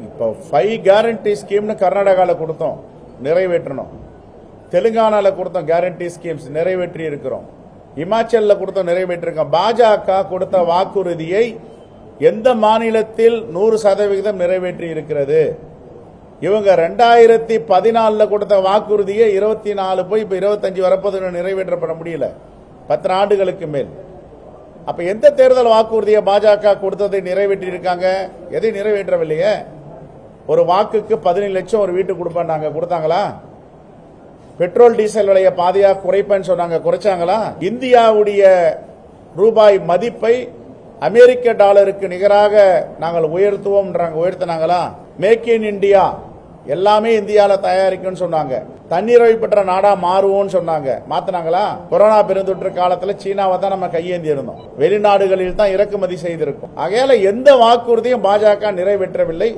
இப்போ 5 கேரண்டி ஸ்கீம்னு கர்நாடகாவில் கொடுத்தோம், நிறைவேற்றணும். தெலுங்கானால கொடுத்தோம் கேரண்டி ஸ்கீம்ஸ், நிறைவேற்றி இருக்கிறோம். இமாச்சல்ல கொடுத்தோம், நிறைவேற்றிருக்கோம். பாஜக கொடுத்த வாக்குறுதியை எந்த மாநிலத்தில் 100% நிறைவேற்றி இருக்கிறது? இவங்க 2014 கொடுத்த வாக்குறுதியை 24 போய் இப்ப 25 வரப்போது நிறைவேற்றப்பட முடியல, 10 ஆண்டுகளுக்கு மேல். அப்ப எந்த தேர்தல் வாக்குறுதியை பாஜக கொடுத்ததை நிறைவேற்றி இருக்காங்க? எதை நிறைவேற்றவில்லையே. ஒரு வாக்குக்கு 17 லட்சம் ஒரு வீட்டுக்கு கொடுப்பாங்க, கொடுத்தாங்களா? பெட்ரோல் டீசல் விலையை பாதியாக குறைப்பேன்னு சொன்னாங்க, குறைச்சாங்களா? இந்தியாவுடைய ரூபாய் மதிப்பை அமெரிக்க டாலருக்கு நிகராக நாங்கள் உயர்த்துவோம்ன்றாங்க, உயர்த்தினாங்களா? மேக் இன் இந்தியா, எல்லாமே இந்தியாவில் தயாரிக்கும் சொன்னாங்க. தன்னிறைவு பெற்ற நாடா மாறுவோம் சொன்னாங்க, மாத்தினாங்களா? கொரோனா பெருந்தொற்று காலத்தில் சீனாவை தான் நம்ம கையேந்தி இருந்தோம், வெளிநாடுகளில் தான் இறக்குமதி செய்திருக்கும். ஆகையால எந்த வாக்குறுதியும் பாஜக நிறைவேற்றவில்லை.